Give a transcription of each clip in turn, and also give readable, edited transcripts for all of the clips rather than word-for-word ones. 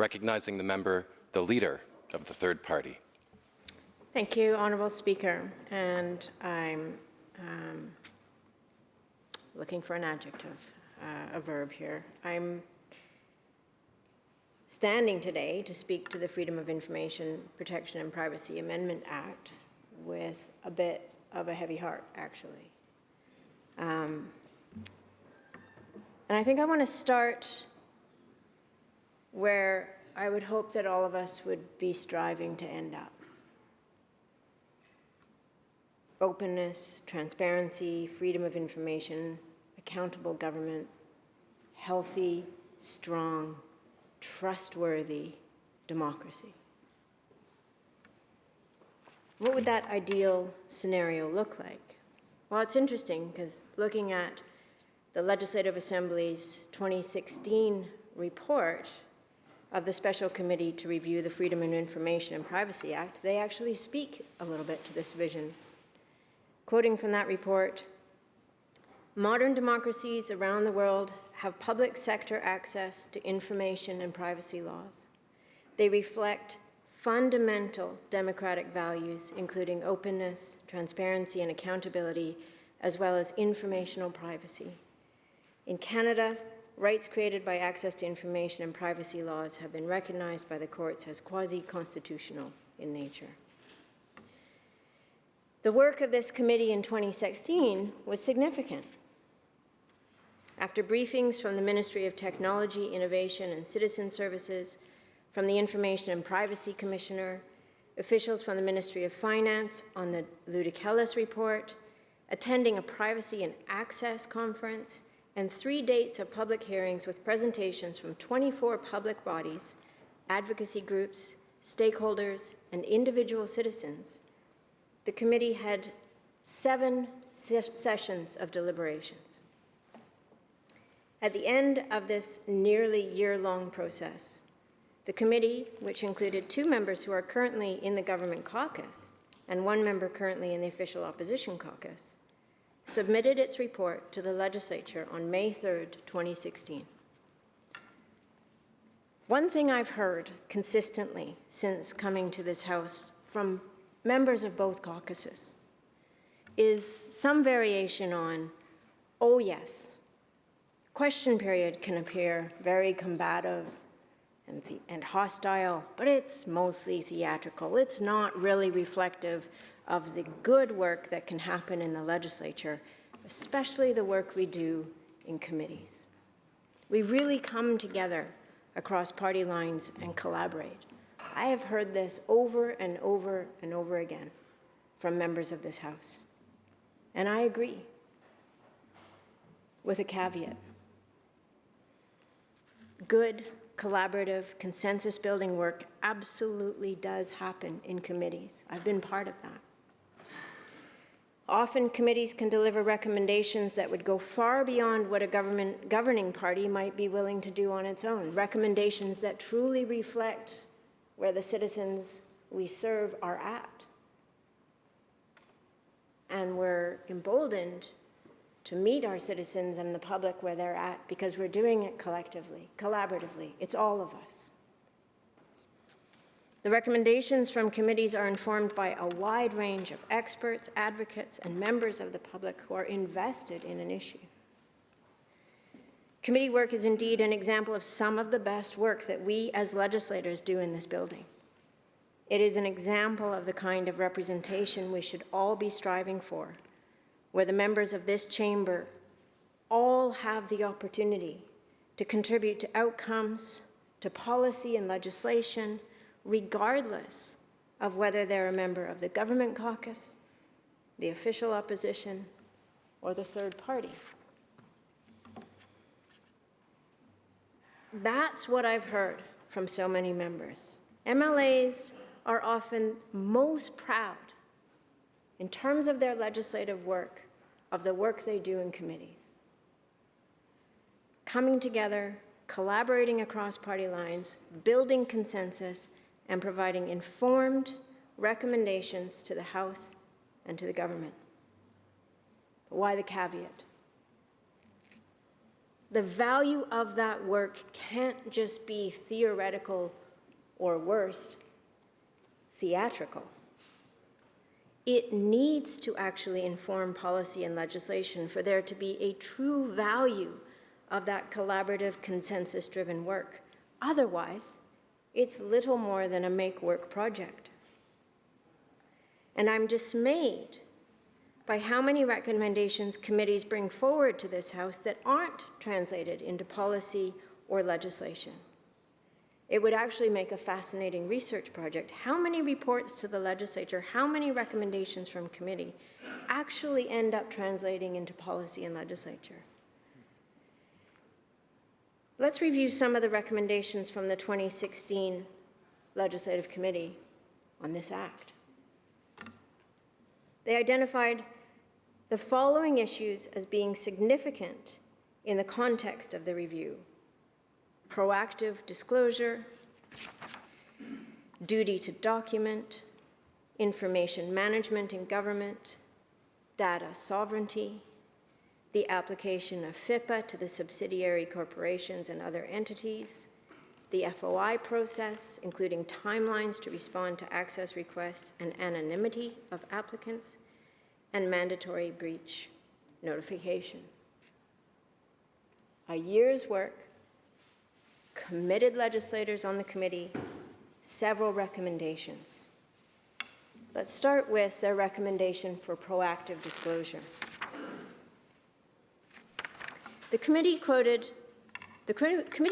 recognizing the member, the leader of the third party. Thank you, Honourable Speaker. And I'm looking for an adjective, a verb here. I'm standing today to speak to the Freedom of Information Protection and Privacy Amendment Act with a bit of a heavy heart, actually. And I think I want to start where I would hope that all of us would be striving to end up. Openness, transparency, freedom of information, accountable government, healthy, strong, trustworthy democracy. What would that ideal scenario look like? Well, it's interesting because looking at the Legislative Assembly's 2016 report of the Special Committee to Review the Freedom of Information and Privacy Act, they actually speak a little bit to this vision. Quoting from that report, modern democracies around the world have public sector access to information and privacy laws. They reflect fundamental democratic values, including openness, transparency, and accountability, as well as informational privacy. In Canada, rights created by access to information and privacy laws have been recognized by the courts as quasi-constitutional in nature. The work of this committee in 2016 was significant. After briefings from the Ministry of Technology, Innovation and Citizen Services, from the Information and Privacy Commissioner, officials from the Ministry of Finance on the Ludicelis report, attending a privacy and access conference, and 3 dates of public hearings with presentations from 24 public bodies, advocacy groups, stakeholders, and individual citizens, the committee had 7 sessions of deliberations. At the end of this nearly year-long process, the committee, which included 2 members who are currently in the government caucus and 1 member currently in the official opposition caucus, submitted its report to the legislature on May 3rd, 2016. One thing I've heard consistently since coming to this House from members of both caucuses is some variation on, oh yes, question period can appear very combative and hostile, but it's mostly theatrical. It's not really reflective of the good work that can happen in the legislature, especially the work we do in committees. We really come together across party lines and collaborate. I have heard this over and over and over again from members of this House. And I agree, with a caveat. Good, collaborative, consensus-building work absolutely does happen in committees. I've been part of that. Often committees can deliver recommendations that would go far beyond what a governing party might be willing to do on its own, recommendations that truly reflect where the citizens we serve are at. And we're emboldened to meet our citizens and the public where they're at because we're doing it collectively, collaboratively. It's all of us. The recommendations from committees are informed by a wide range of experts, advocates, and members of the public who are invested in an issue. Committee work is indeed an example of some of the best work that we as legislators do in this building. It is an example of the kind of representation we should all be striving for, where the members of this chamber all have the opportunity to contribute to outcomes, to policy and legislation, regardless of whether they're a member of the government caucus, the official opposition, or the third party. That's what I've heard from so many members. MLAs are often most proud, in terms of their legislative work, of the work they do in committees. Coming together, collaborating across party lines, building consensus, and providing informed recommendations to the House and to the government. But why the caveat? the value of that work can't just be theoretical or worse, theatrical. It needs to actually inform policy and legislation for there to be a true value of that collaborative, consensus-driven work. Otherwise, it's little more than a make-work project. And I'm dismayed by how many recommendations committees bring forward to this House that aren't translated into policy or legislation. It would actually make a fascinating research project. How many reports to the legislature, how many recommendations from committee actually end up translating into policy and legislature? Let's review some of the recommendations from the 2016 Legislative Committee on this Act. They identified the following issues as being significant in the context of the review: proactive disclosure, duty to document, information management in government, data sovereignty, the application of FIPA to the subsidiary corporations and other entities, the FOI process, including timelines to respond to access requests and anonymity of applicants, and mandatory breach notification. A year's work, committed legislators on the committee, several recommendations. Let's start with their recommendation for proactive disclosure. The committee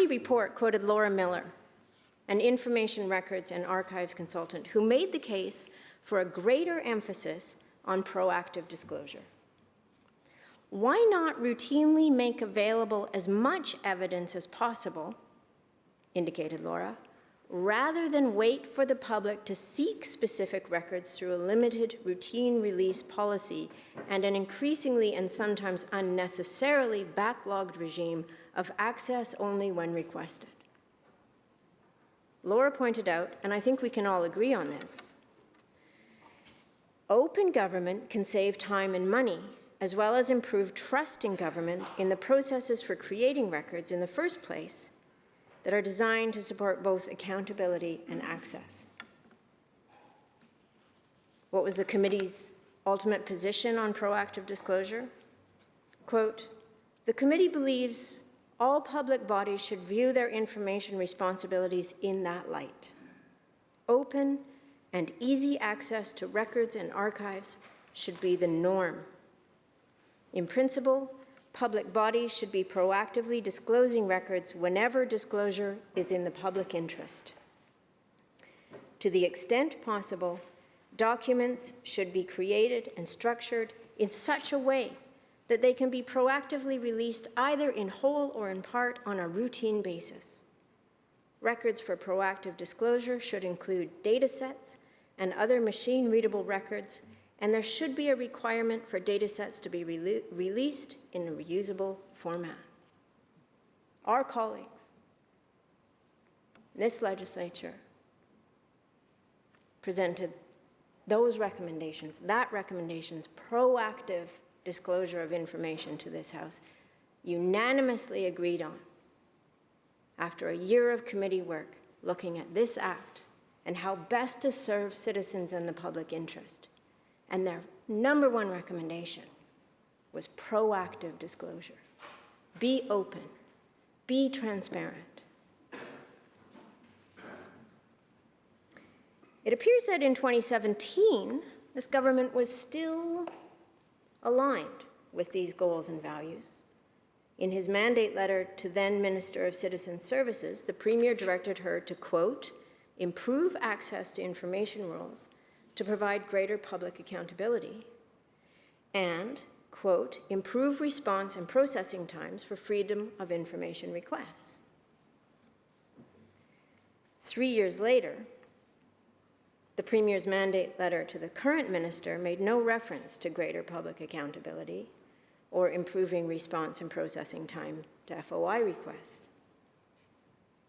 report quoted Laura Miller, an information records and archives consultant, who made the case for a greater emphasis on proactive disclosure. Why not routinely make available as much evidence as possible, indicated Laura, rather than wait for the public to seek specific records through a limited routine release policy and an increasingly and sometimes unnecessarily backlogged regime of access only when requested? Laura pointed out, and I think we can all agree on this, open government can save time and money, as well as improve trust in government in the processes for creating records in the first place that are designed to support both accountability and access. What was the committee's ultimate position on proactive disclosure? Quote, "The committee believes all public bodies should view their information responsibilities in that light. Open and easy access to records and archives should be the norm. In principle, public bodies should be proactively disclosing records whenever disclosure is in the public interest. To the extent possible, documents should be created and structured in such a way that they can be proactively released either in whole or in part on a routine basis. Records for proactive disclosure should include data sets and other machine-readable records, and there should be a requirement for data sets to be released in a reusable format." Our colleagues in this legislature presented those recommendations, proactive disclosure of information to this House, unanimously agreed on after a year of committee work looking at this Act and how best to serve citizens and the public interest. And their number one recommendation was proactive disclosure. Be open, be transparent. It appears that in 2017, this government was still aligned with these goals and values. In his mandate letter to then Minister of Citizen Services, the Premier directed her to, quote, "improve access to information rules to provide greater public accountability," and, quote, "improve response and processing times for freedom of information requests." 3 years later, the Premier's mandate letter to the current minister made no reference to greater public accountability or improving response and processing time to FOI requests.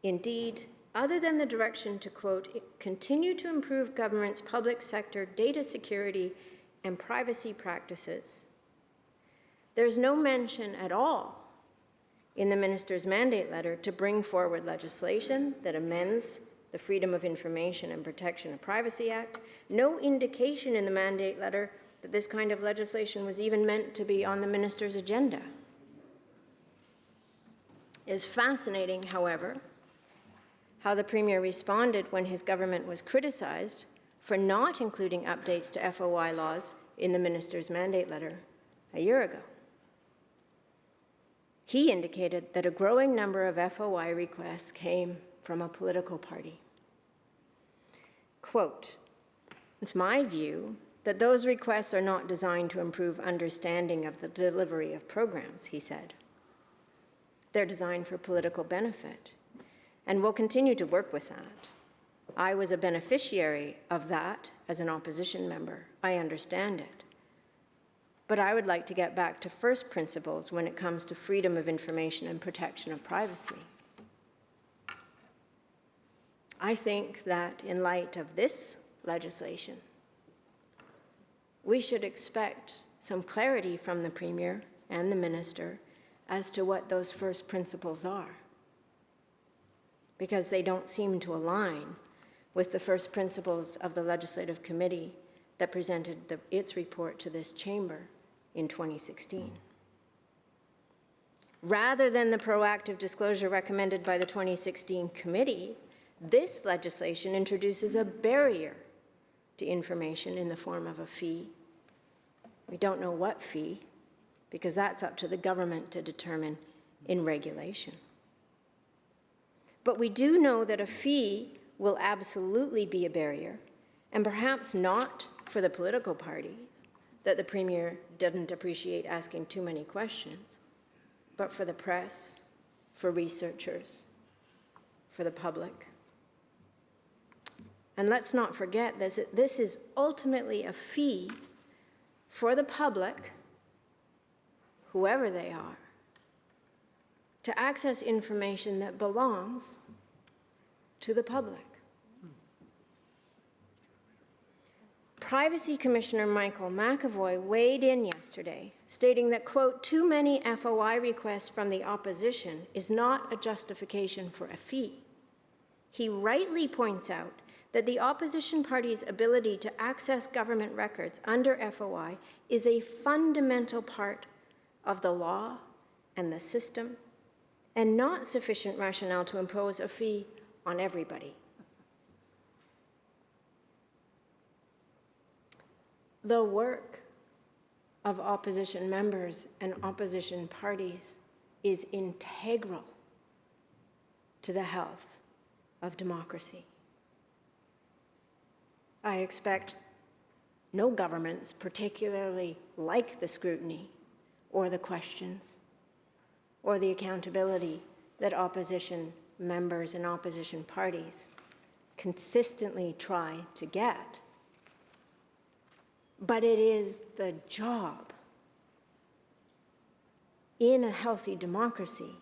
Indeed, other than the direction to, quote, "continue to improve government's public sector data security and privacy practices," there's no mention at all in the minister's mandate letter to bring forward legislation that amends the Freedom of Information and Protection of Privacy Act. No indication in the mandate letter that this kind of legislation was even meant to be on the minister's agenda. It is fascinating, however, how the Premier responded when his government was criticized for not including updates to FOI laws in the minister's mandate letter a year ago. He indicated that a growing number of FOI requests came from a political party. Quote, "It's my view that those requests are not designed to improve understanding of the delivery of programs," he said. "They're designed for political benefit, and we'll continue to work with that. I was a beneficiary of that as an opposition member. I understand it. But I would like to get back to first principles when it comes to freedom of information and protection of privacy." I think that in light of this legislation, we should expect some clarity from the Premier and the Minister as to what those first principles are, because they don't seem to align with the first principles of the Legislative Committee that presented its report to this chamber in 2016. Rather than the proactive disclosure recommended by the 2016 committee, this legislation introduces a barrier to information in the form of a fee. We don't know what fee, because that's up to the government to determine in regulation. But we do know that a fee will absolutely be a barrier, and perhaps not for the political parties that the Premier didn't appreciate asking too many questions, but for the press, for researchers, for the public. And let's not forget this is ultimately a fee for the public, whoever they are, to access information that belongs to the public. Privacy Commissioner Michael McAvoy weighed in yesterday, stating that, quote, "Too many FOI requests from the opposition is not a justification for a fee." He rightly points out that the opposition party's ability to access government records under FOI is a fundamental part of the law and the system, and not sufficient rationale to impose a fee on everybody. The work of opposition members and opposition parties is integral to the health of democracy. I expect no governments particularly like the scrutiny or the questions or the accountability that opposition members and opposition parties consistently try to get. But it is the job in a healthy democracy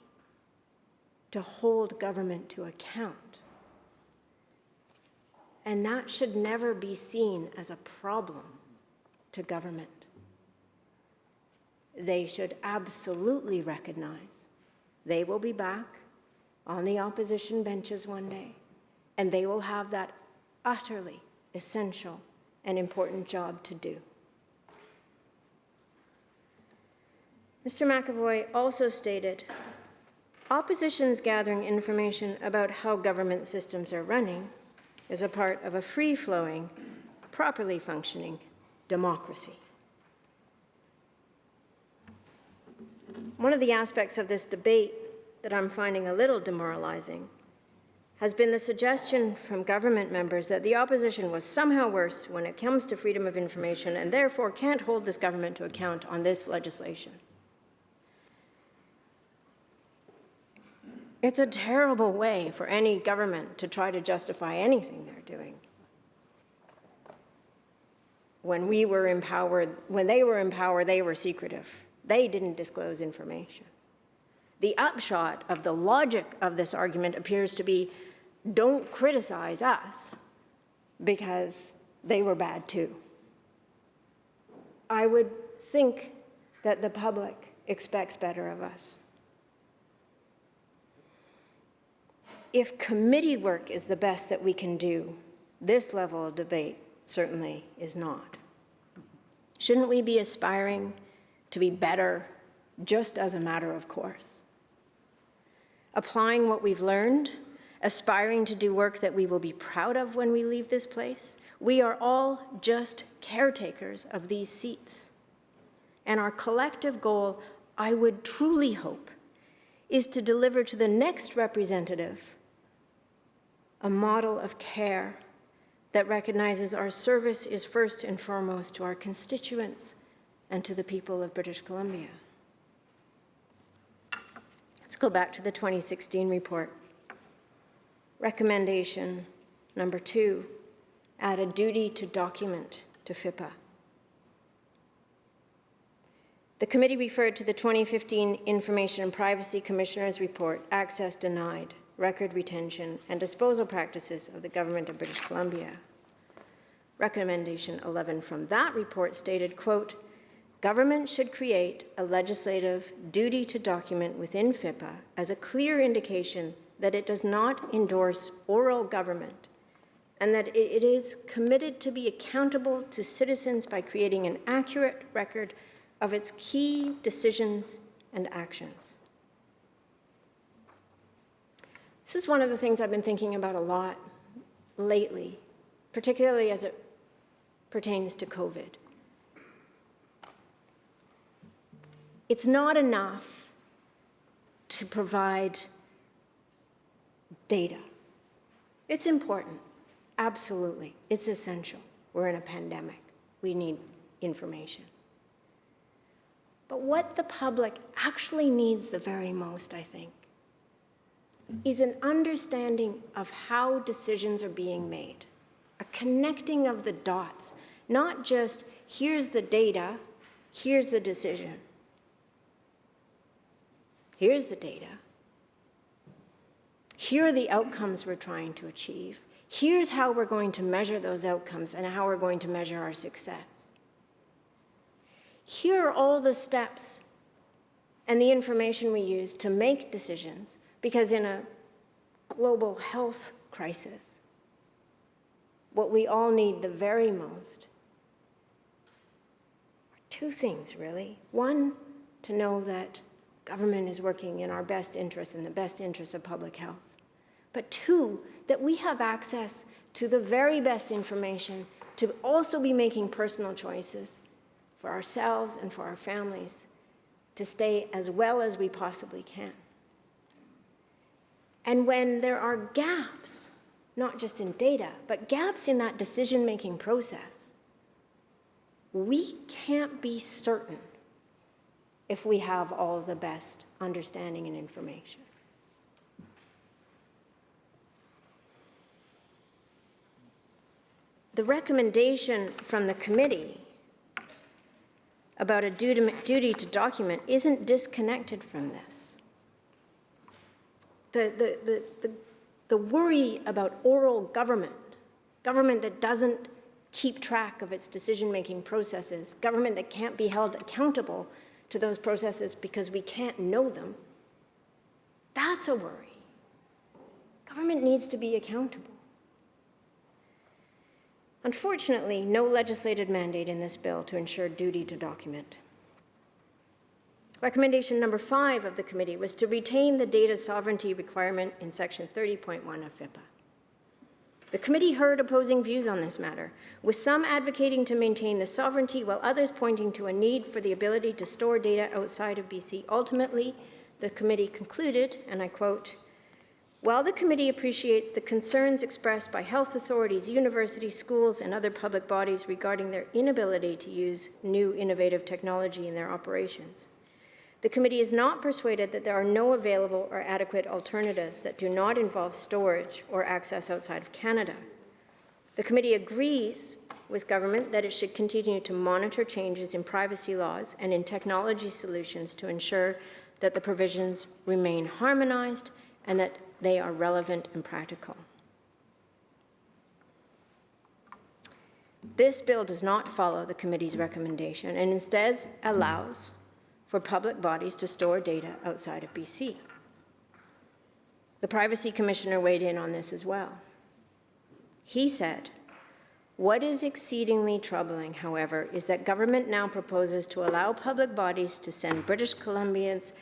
to hold government to account. And that should never be seen as a problem to government. They should absolutely recognize they will be back on the opposition benches one day, and they will have that utterly essential and important job to do. Mr. McAvoy also stated, "Opposition's gathering information about how government systems are running is a part of a free-flowing, properly functioning democracy." One of the aspects of this debate that I'm finding a little demoralizing has been the suggestion from government members that the opposition was somehow worse when it comes to freedom of information and therefore can't hold this government to account on this legislation. It's a terrible way for any government to try to justify anything they're doing. When they were in power, they were secretive. They didn't disclose information. The upshot of the logic of this argument appears to be, don't criticize us because they were bad too. I would think that the public expects better of us. if committee work is the best that we can do, this level of debate certainly is not. Shouldn't we be aspiring to be better just as a matter of course? Applying what we've learned, aspiring to do work that we will be proud of when we leave this place? We are all just caretakers of these seats. And our collective goal, I would truly hope, is to deliver to the next representative a model of care that recognizes our service is first and foremost to our constituents and to the people of British Columbia. Let's go back to the 2016 report. Recommendation number 2, add a duty to document to FIPA. The committee referred to the 2015 Information and Privacy Commissioner's report, Access Denied, Record Retention and Disposal Practices of the Government of British Columbia. Recommendation 11 from that report stated, quote, government should create a legislative duty to document within FIPA as a clear indication that it does not endorse oral government and that it is committed to be accountable to citizens by creating an accurate record of its key decisions and actions. This is one of the things I've been thinking about a lot lately, particularly as it pertains to COVID. It's not enough to provide data. It's important, absolutely. It's essential. We're in a pandemic. We need information. But what the public actually needs the very most, I think, is an understanding of how decisions are being made, a connecting of the dots, not just here's the data, here's the decision. Here's the data. Here are the outcomes we're trying to achieve. Here's how we're going to measure those outcomes and how we're going to measure our success. Here are all the steps and the information we use to make decisions, because in a global health crisis, what we all need the very most are 2 things, really. 1, to know that government is working in our best interest and the best interest of public health. But 2, that we have access to the very best information to also be making personal choices for ourselves and for our families to stay as well as we possibly can. And when there are gaps, not just in data, but gaps in that decision-making process, we can't be certain if we have all of the best understanding and information. The recommendation from the committee about a duty to document isn't disconnected from this. The worry about oral government that doesn't keep track of its decision-making processes, government that can't be held accountable to those processes because we can't know them, that's a worry. Government needs to be accountable. Unfortunately, no legislated mandate in this bill to ensure duty to document. Recommendation number 5 of the committee was to retain the data sovereignty requirement in section 30.1 of FIPA. The committee heard opposing views on this matter, with some advocating to maintain the sovereignty while others pointing to a need for the ability to store data outside of BC. Ultimately, the committee concluded, and I quote, while the committee appreciates the concerns expressed by health authorities, universities, schools, and other public bodies regarding their inability to use new innovative technology in their operations, the committee is not persuaded that there are no available or adequate alternatives that do not involve storage or access outside of Canada. The committee agrees with government that it should continue to monitor changes in privacy laws and in technology solutions to ensure that the provisions remain harmonized and that they are relevant and practical. This bill does not follow the committee's recommendation and instead allows for public bodies to store data outside of BC. The Privacy Commissioner weighed in on this as well. He said, "What is exceedingly troubling, however, is that government now proposes to allow public bodies to send British Columbians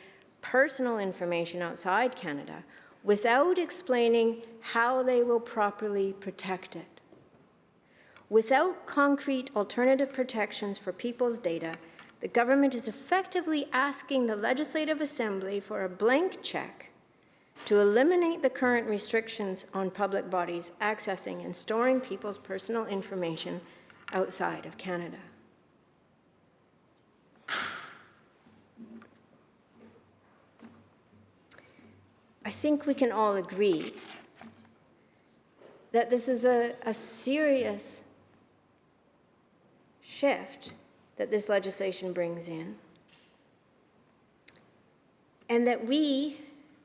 personal information outside Canada without explaining how they will properly protect it. Without concrete alternative protections for people's data, the government is effectively asking the Legislative Assembly for a blank check to eliminate the current restrictions on public bodies accessing and storing people's personal information outside of Canada." I think we can all agree that this is a serious shift that this legislation brings in, and that we,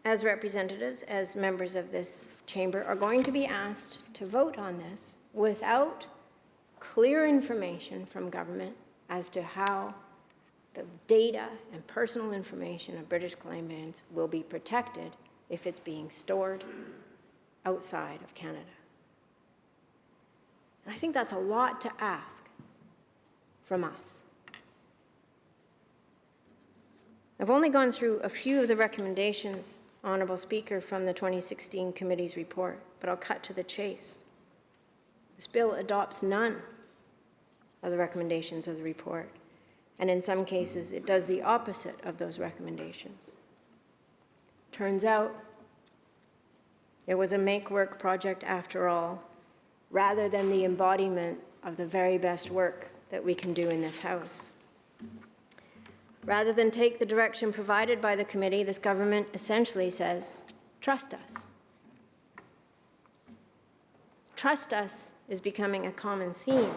as representatives, as members of this chamber, are going to be asked to vote on this without clear information from government as to how the data and personal information of British Columbians will be protected if it's being stored outside of Canada. And I think that's a lot to ask from us. I've only gone through a few of the recommendations, Honourable Speaker, from the 2016 committee's report, but I'll cut to the chase. This bill adopts none of the recommendations of the report, and in some cases it does the opposite of those recommendations. Turns out it was a make-work project after all, rather than the embodiment of the very best work that we can do in this House. Rather than take the direction provided by the committee, this government essentially says, "Trust us." Trust us is becoming a common theme.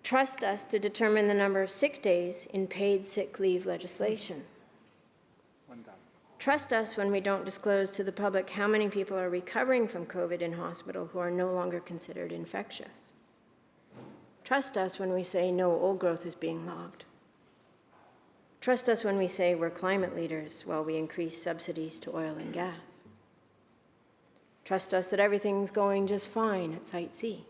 Trust us to determine the number of sick days in paid sick leave legislation. Trust us when we don't disclose to the public how many people are recovering from COVID in hospital who are no longer considered infectious. Trust us when we say no old growth is being logged. Trust us when we say we're climate leaders while we increase subsidies to oil and gas. Trust us that everything's going just fine at Site C.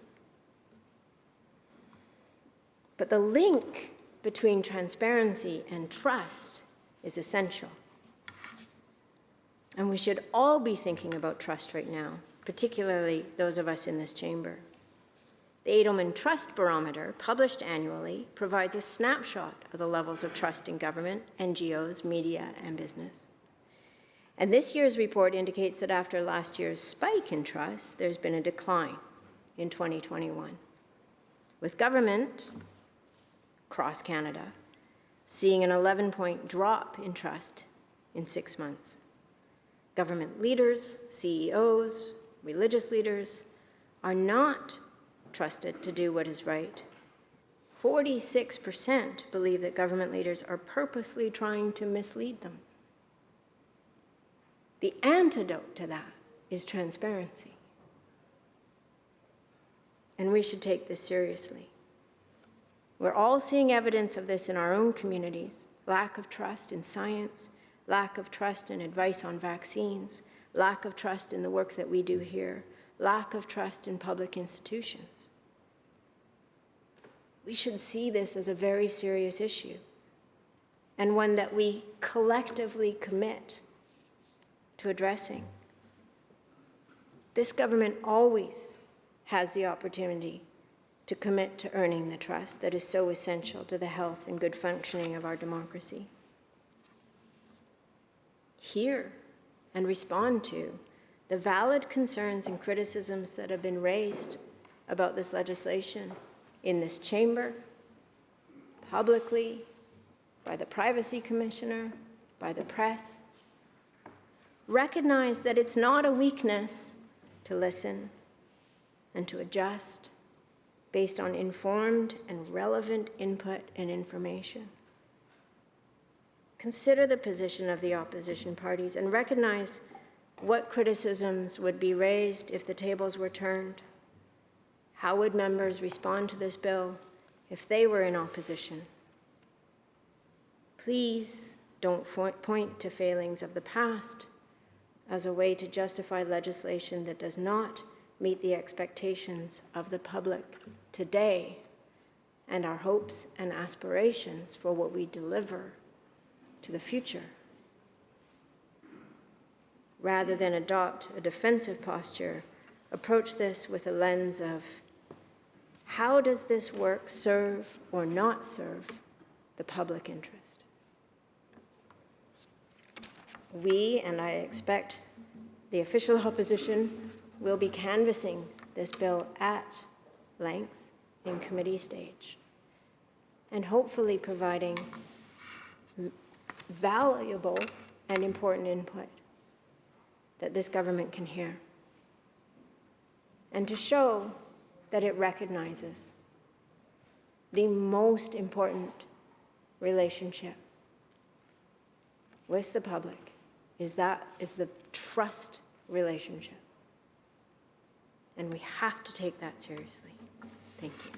But the link between transparency and trust is essential. And we should all be thinking about trust right now, particularly those of us in this chamber. The Edelman Trust Barometer, published annually, provides a snapshot of the levels of trust in government, NGOs, media, and business. And this year's report indicates that after last year's spike in trust, there's been a decline in 2021, with government across Canada seeing an 11-point drop in trust in 6 months. Government leaders, CEOs, religious leaders are not trusted to do what is right. 46% believe that government leaders are purposely trying to mislead them. The antidote to that is transparency. And we should take this seriously. We're all seeing evidence of this in our own communities: lack of trust in science, lack of trust in advice on vaccines, lack of trust in the work that we do here, lack of trust in public institutions. We should see this as a very serious issue, and one that we collectively commit to addressing. This government always has the opportunity to commit to earning the trust that is so essential to the health and good functioning of our democracy. Hear and respond to the valid concerns and criticisms that have been raised about this legislation in this chamber, publicly, by the Privacy Commissioner, by the press. Recognize that it's not a weakness to listen and to adjust based on informed and relevant input and information. Consider the position of the opposition parties and recognize what criticisms would be raised if the tables were turned. How would members respond to this bill if they were in opposition? Please don't point to failings of the past, as a way to justify legislation that does not meet the expectations of the public today and our hopes and aspirations for what we deliver to the future. Rather than adopt a defensive posture, approach this with a lens of how does this work serve or not serve the public interest? We, and I expect the official opposition, will be canvassing this bill at length in committee stage and hopefully providing valuable and important input that this government can hear, and to show that it recognizes the most important relationship with the public is the trust relationship. And we have to take that seriously. Thank you.